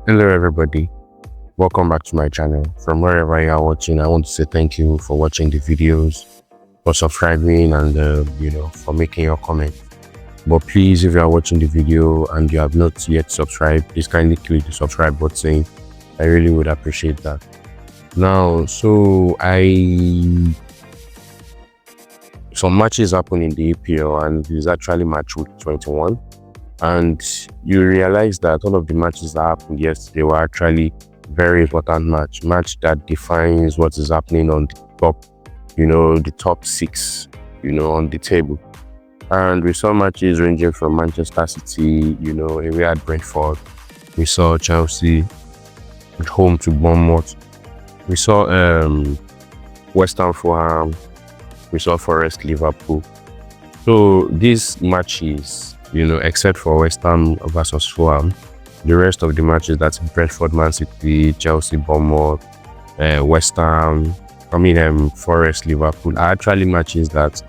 Hello everybody, welcome back to my channel. From wherever you are watching, I want to say thank you for watching the videos, for subscribing and for making your comment. But please, if you are watching the video and you have not yet subscribed, please kindly click the subscribe button. I really would appreciate that. Now, some matches happen in the EPL and it is actually match week 21. And you realize that all of the matches that happened yesterday were actually very important match that defines what is happening on the top, the top six, on the table. And we saw matches ranging from Manchester City, away at Brentford. We saw Chelsea at home to Bournemouth. We saw West Ham Fulham. We saw Forest Liverpool. So these matches, except for West Ham versus Fulham, the rest of the matches, that's Brentford, Man City, Chelsea, Bournemouth, West Ham, Forest, Liverpool, are actually matches that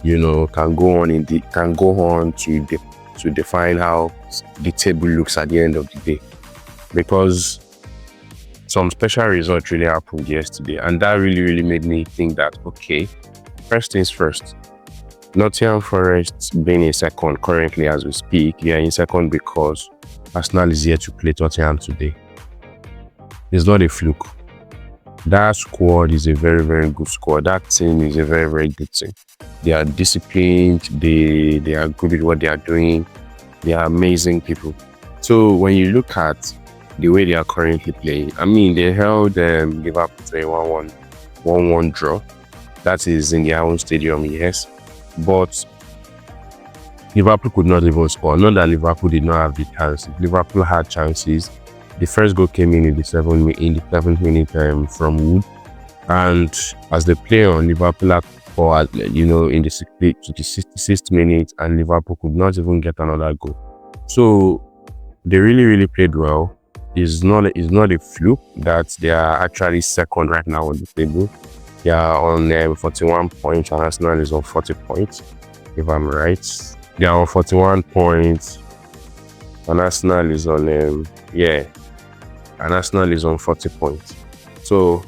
can go on to define how the table looks at the end of the day, because some special results really happened yesterday, and that really made me think that, okay, first things first. Nottingham Forest being in second currently as we speak. They are in second because Arsenal is here to play Tottenham today. It's not a fluke. That squad is a very good squad. That team is a very good team. They are disciplined. They are good at what they are doing. They are amazing people. So when you look at the way they are currently playing, they held Liverpool to a 1-1 draw. That is in their own stadium, yes. But Liverpool could not even score. Not that Liverpool did not have the chance. Liverpool had chances. The first goal came in the 7th minute from Wood, and as they play on, Liverpool had scored, in the 66th minute, and Liverpool could not even get another goal. So they really played well. It's not a fluke that they are actually second right now on the table. They are on 41 points and Arsenal is on 40 points, if I'm right. They are on 41 points and Arsenal is on Arsenal is on 40 points. So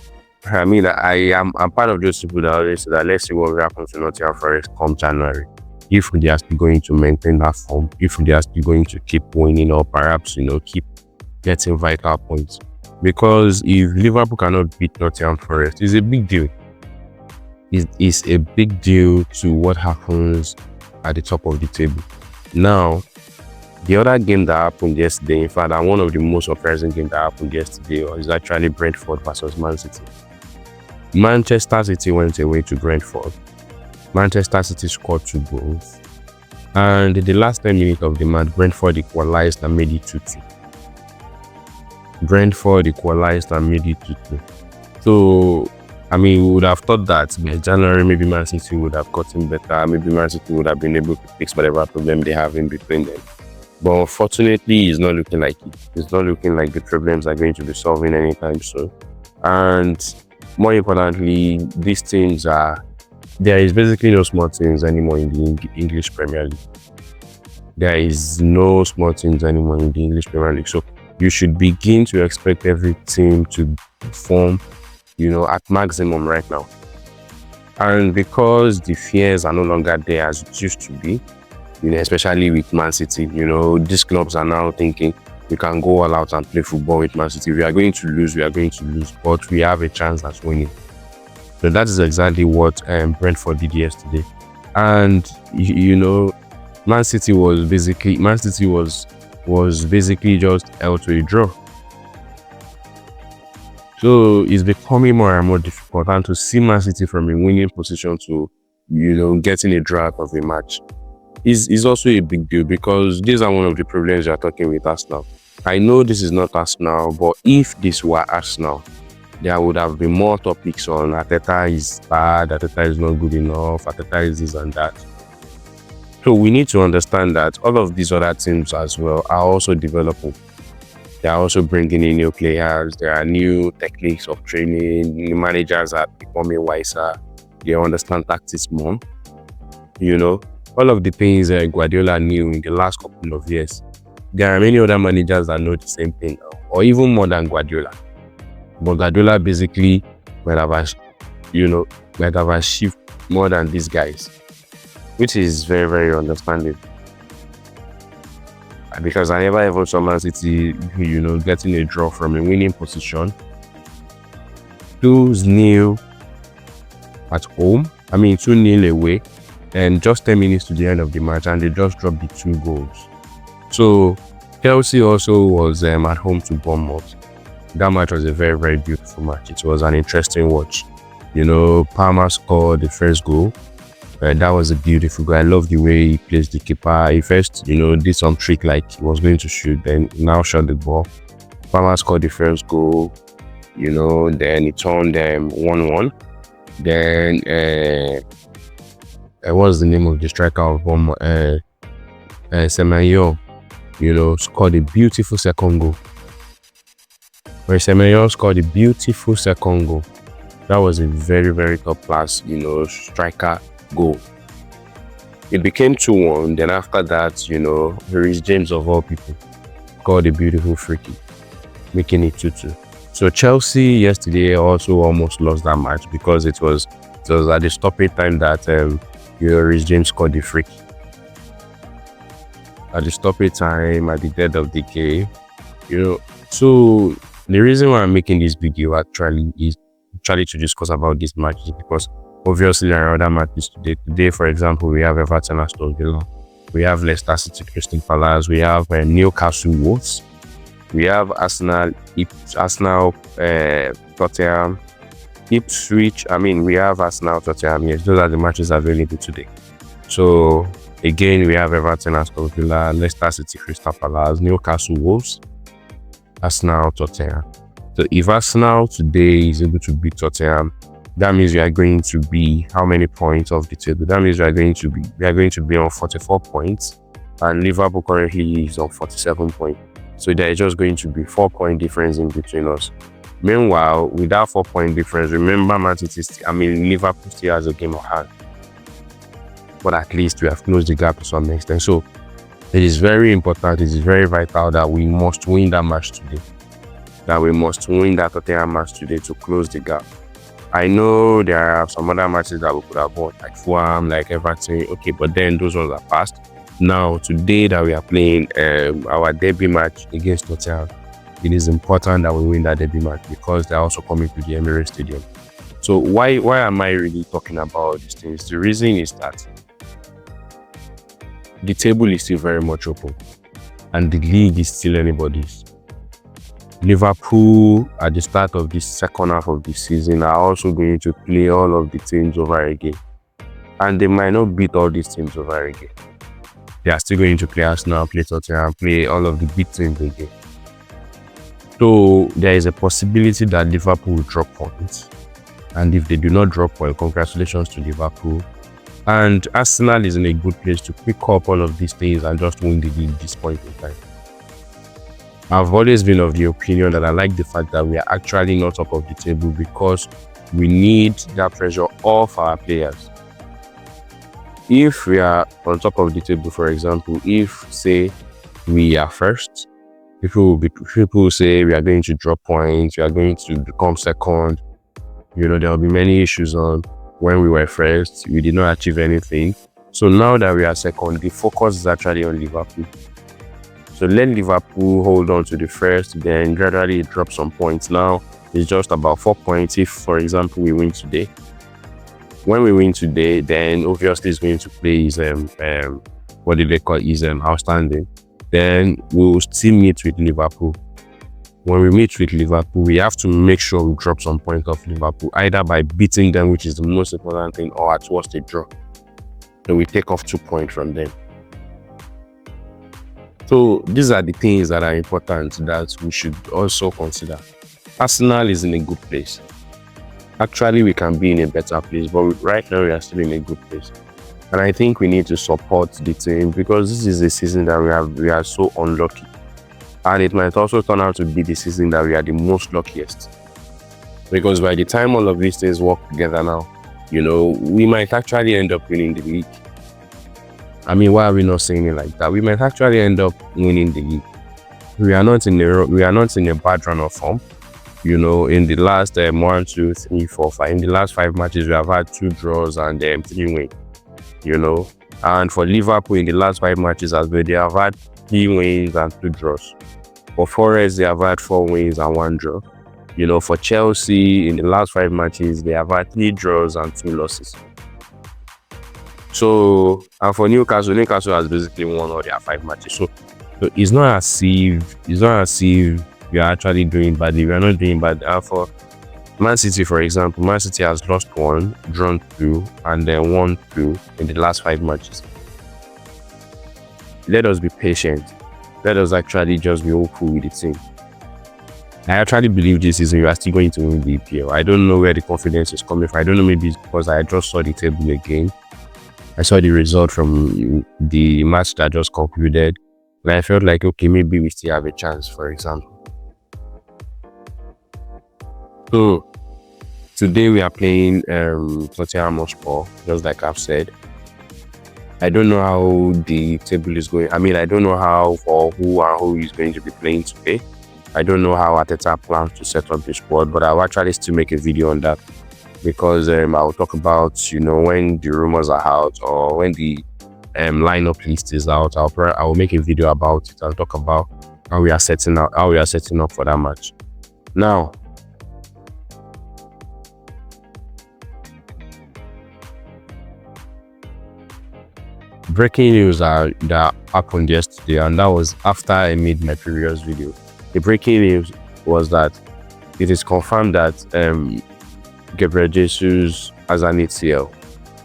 I'm part of those people that always say that let's see what will happen to Nottingham Forest come January. If they are still going to maintain that form, if they are still going to keep winning, or perhaps keep getting vital points. Because if Liverpool cannot beat Nottingham Forest, it's a big deal. It's a big deal to what happens at the top of the table. Now, the other game that happened yesterday, in fact, and one of the most surprising games that happened yesterday, is actually Brentford versus Man City. Manchester City went away to Brentford. Manchester City scored 2 goals. And in the last 10 minutes of the match, Brentford equalized and made it 2-2. Brentford equalized and made it 2-2. So, we would have thought that by January, maybe Man City would have gotten better. Maybe Man City would have been able to fix whatever problem they have in between them. But unfortunately, it's not looking like it. It's not looking like the problems are going to be solving anytime soon. And more importantly, these teams there is basically no small teams anymore in the English Premier League. There is no small teams anymore in the English Premier League. So you should begin to expect every team to perform at maximum right now. And because the fears are no longer there as it used to be, especially with Man City, these clubs are now thinking we can go all out and play football with Man City. We are going to lose, but we have a chance at winning. So that is exactly what Brentford did yesterday. And Man City was basically just held to a draw. So it's becoming more and more difficult, and to see Man City from a winning position to, getting a draw out of a match is also a big deal, because these are one of the problems you are talking with Arsenal. I know this is not Arsenal, but if this were Arsenal, there would have been more topics on Arteta is bad, Arteta is not good enough, Arteta is this and that. So we need to understand that all of these other teams as well are also developing. They are also bringing in new players. There are new techniques of training. New managers are becoming wiser. They understand tactics more. All of the things Guardiola knew in the last couple of years, There are many other managers that know the same thing now, or even more than Guardiola. But Guardiola basically might have, might have achieved more than these guys, which is very, very understandable. Because I never ever saw Man City, getting a draw from a winning position. 2-0 at home. 2-0 away. And just 10 minutes to the end of the match, and they just dropped the 2 goals. So Chelsea also was at home to Bournemouth. That match was a very, very beautiful match. It was an interesting watch. Palmer scored the first goal. That was a beautiful goal. I love the way he placed the keeper. He first, did some trick like he was going to shoot, then now shot the ball. Palmer scored the first goal. Then he turned them 1-1. Then what's the name of the striker of Bournemouth? Semenyo, scored a beautiful second goal. When Semenyo scored a beautiful second goal, that was a very, very top class, striker goal. It became 2-1. Then after that, Reece James of all people scored a beautiful free kick, making it 2-2. So Chelsea yesterday also almost lost that match because it was at the stoppage time that Reece James scored the free kick. At the stoppage time, at the dead of the game, So the reason why I'm making this video actually is to discuss about this match is because obviously there are other matches today. Today, for example, we have Everton Aston Villa, we have Leicester City Crystal Palace, we have Newcastle Wolves, we have Arsenal Tottenham, Ipswich. We have Arsenal Tottenham. Yes, those are the matches available today. So again, we have Everton Aston Villa, Leicester City Crystal Palace, Newcastle Wolves, Arsenal Tottenham. So if Arsenal today is able to beat Tottenham, that means we are going to be how many points off the table? That means we are going to be on 44 points, and Liverpool currently is on 47 points. So there is just going to be 4-point difference in between us. Meanwhile, with that 4-point difference, remember Liverpool still has a game of hand. But at least we have closed the gap to some extent. So it is very important, it is very vital that we must win that match today. That we must win that Tottenham match today to close the gap. I know there are some other matches that we could have won, like Fulham, like Everton. Okay, but then those ones are past. Now, today that we are playing our derby match against Tottenham, it is important that we win that derby match because they're also coming to the Emirates Stadium. So why am I really talking about these things? The reason is that the table is still very much open and the league is still anybody's. Liverpool at the start of the second half of the season are also going to play all of the teams over again, and they might not beat all these teams over again. They are still going to play Arsenal, play Tottenham, play all of the big teams again. So there is a possibility that Liverpool will drop points, and if they do not drop points, congratulations to Liverpool. And Arsenal is in a good place to pick up all of these things and just win the league at this point in time. I've always been of the opinion that I like the fact that we are actually not top of the table because we need that pressure off our players. If we are on top of the table, for example, if say we are first, people will say we are going to drop points, we are going to become second. There will be many issues on when we were first, we did not achieve anything. So now that we are second, the focus is actually on Liverpool. So let Liverpool hold on to the first, then gradually drop some points. Now it's just about 4 points if, for example, we win today. When we win today, then obviously it's going to play his outstanding. Then we'll still meet with Liverpool. When we meet with Liverpool, we have to make sure we drop some points off Liverpool, either by beating them, which is the most important thing, or at worst a draw. Then we take off 2 points from them. So these are the things that are important that we should also consider. Arsenal is in a good place. Actually, we can be in a better place, but right now we are still in a good place. And I think we need to support the team because this is a season that we are so unlucky. And it might also turn out to be the season that we are the most luckiest. Because by the time all of these things work together now, we might actually end up winning the league. I mean, why are we not saying it like that? We might actually end up winning the league. We are not in a bad run of form. You know, in the last 1, 2, 3, 4, 5, in the last 5 matches, we have had 2 draws and 3 wins. You know, and for Liverpool in the last 5 matches as well, they have had 3 wins and 2 draws. For Forest, they have had 4 wins and 1 draw. You know, for Chelsea in the last 5 matches, they have had 3 draws and 2 losses. So, and for Newcastle has basically won all their 5 matches. So it's not as if we are actually doing badly. We are not doing bad. For Man City, for example, Man City has lost 1, drawn 2, and then won 2 in the last 5 matches. Let us be patient. Let us actually just be hopeful with the team. I actually believe this season you are still going to win the EPL. I don't know where the confidence is coming from. I don't know, maybe it's because I just saw the table again. I saw the result from the match that just concluded. And I felt like, okay, maybe we still have a chance, for example. So, today we are playing Tottenham Hotspur, just like I've said. I don't know how the table is going. I mean, I don't know how or who is going to be playing today. I don't know how Arteta plans to set up the squad, but I'll actually still make a video on that. Because I'll talk about, you know, when the rumors are out or when the lineup list is out. I'll make a video about it and talk about how we are setting up for that match. Now, breaking news that happened yesterday, and that was after I made my previous video. The breaking news was that it is confirmed that Gabriel Jesus has an ACL.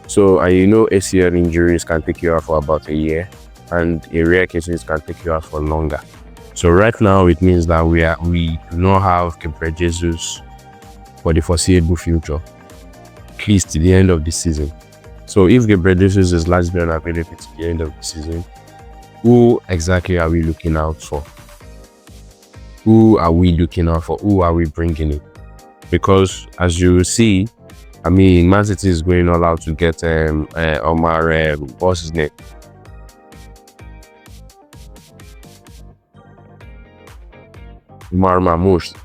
So, you know, ACL injuries can take you out for about a year, and in rare cases can take you out for longer. So right now it means that we do not have Gabriel Jesus for the foreseeable future, at least to the end of the season. So if Gabriel Jesus is largely unavailable to the end of the season, who exactly are we looking out for? Who are we looking out for? Who are we bringing in? Because as you see, I mean, Man City is going all out to get Omar, what's his name? Omar Mamouche.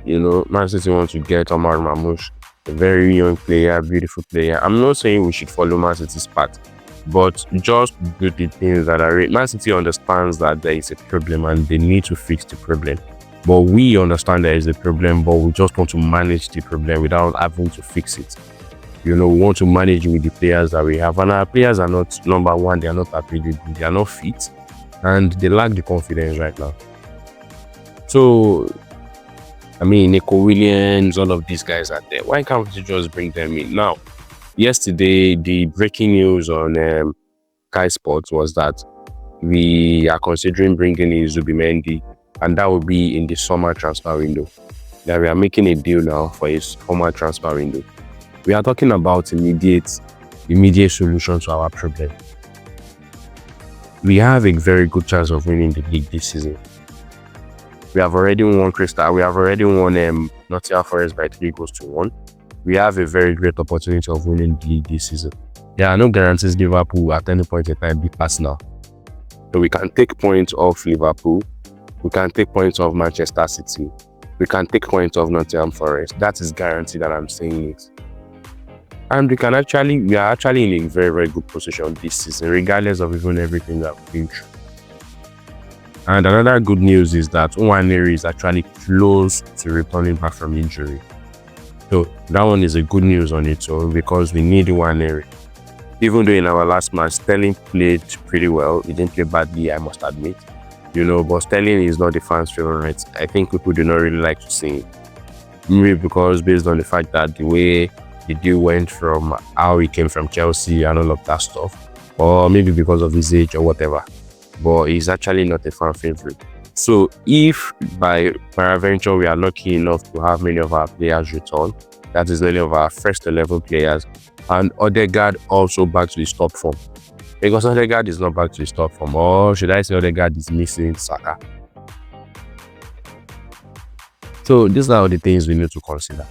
You know, Man City wants to get Omar Mamouche, a very young player, beautiful player. I'm not saying we should follow Man City's path, but just do the things that are right. Man City understands that there is a problem and they need to fix the problem. But we understand there is a problem, but we just want to manage the problem without having to fix it. You know, we want to manage with the players that we have. And our players are not, number one, they are not available, they are not fit, and they lack the confidence right now. So, I mean, Nico Williams, all of these guys are there. Why can't we just bring them in? Now, yesterday, the breaking news on Sky Sports was that we are considering bringing in Zubimendi, and that will be in the summer transfer window. That we are making a deal now for a summer transfer window. We are talking about immediate solution to our problem. We have a very good chance of winning the league this season. We have already won Nottingham Forest by 3-1. We have a very great opportunity of winning the league this season. There are no guarantees Liverpool at any point in time be past now. So we can take points off Liverpool. We can take points off Manchester City. We can take points off Nottingham Forest. That is guaranteed that I'm saying it. And we are actually in a very, very good position this season, regardless of even everything that we've been through. And another good news is that Nwaneri is actually close to returning back from injury. So that one is a good news on its own because we need Nwaneri. Even though in our last match, Sterling played pretty well. He didn't play badly, I must admit. You know, but Sterling is not the fans' favorite. I think people do not really like to see him. Maybe because based on the fact that the way the deal went from how he came from Chelsea and all of that stuff, or maybe because of his age or whatever. But he's actually not a fan favorite. So if by peradventure we are lucky enough to have many of our players return, that is many of our first 11 players, and Odegaard also back to his top form. Because Odegaard is not back to his top form, or should I say Odegaard is missing Saka. So these are all the things we need to consider.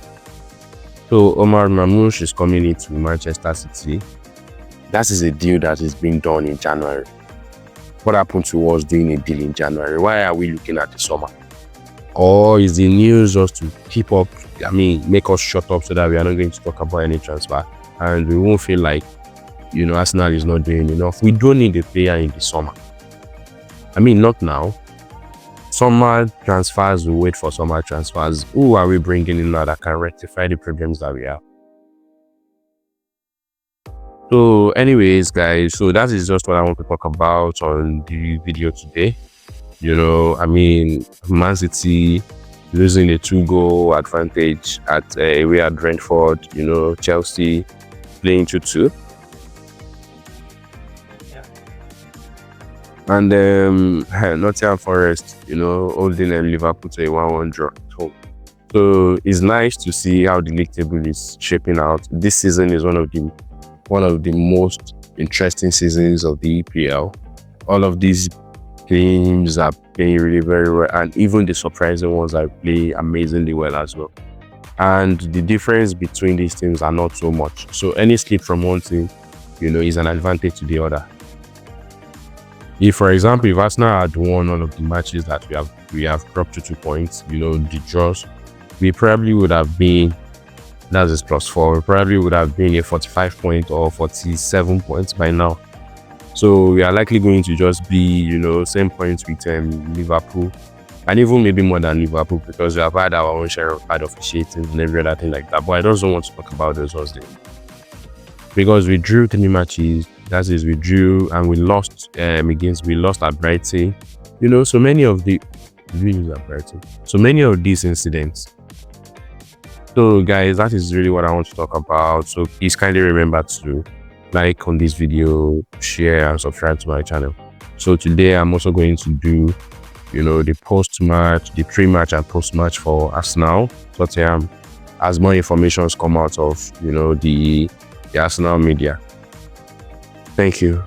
So Omar Mamouche is coming into Manchester City. That is a deal that is being done in January. What happened to us doing a deal in January? Why are we looking at the summer? Or is the news just to keep up, make us shut up so that we are not going to talk about any transfer and we won't feel like, Arsenal is not doing enough? We don't need a player in the summer. Not now. Summer transfers, we wait for summer transfers. Who are we bringing in now that can rectify the problems that we have? So anyways, guys, so that is just what I want to talk about on the video today. Man City losing a 2-goal advantage at away at Brentford, Chelsea playing 2-2. And Nottingham Forest, holding Liverpool to a 1-1 draw at home. So it's nice to see how the league table is shaping out. This season is one of the most interesting seasons of the EPL. All of these teams are playing really very well, and even the surprising ones are playing amazingly well as well. And the difference between these teams are not so much. So any slip from one team, is an advantage to the other. If, for example, if Arsenal had won all of the matches that we have dropped to 2 points, the draws, we probably would have been, that's his +4, we probably would have been a 45 point or 47 points by now. So we are likely going to just be, same points with Liverpool, and even maybe more than Liverpool, because we have had our own share of bad officiating and every other thing like that. But I don't want to talk about those ones there, because we drew 3 matches. That is, we drew and we lost at Brighton. So many of these incidents. So guys, that is really what I want to talk about. So please kindly remember to like on this video, share and subscribe to my channel. So today I'm also going to do the post-match, the pre-match and post-match for Arsenal, Tottenham, as more information come out of the Arsenal media. Thank you.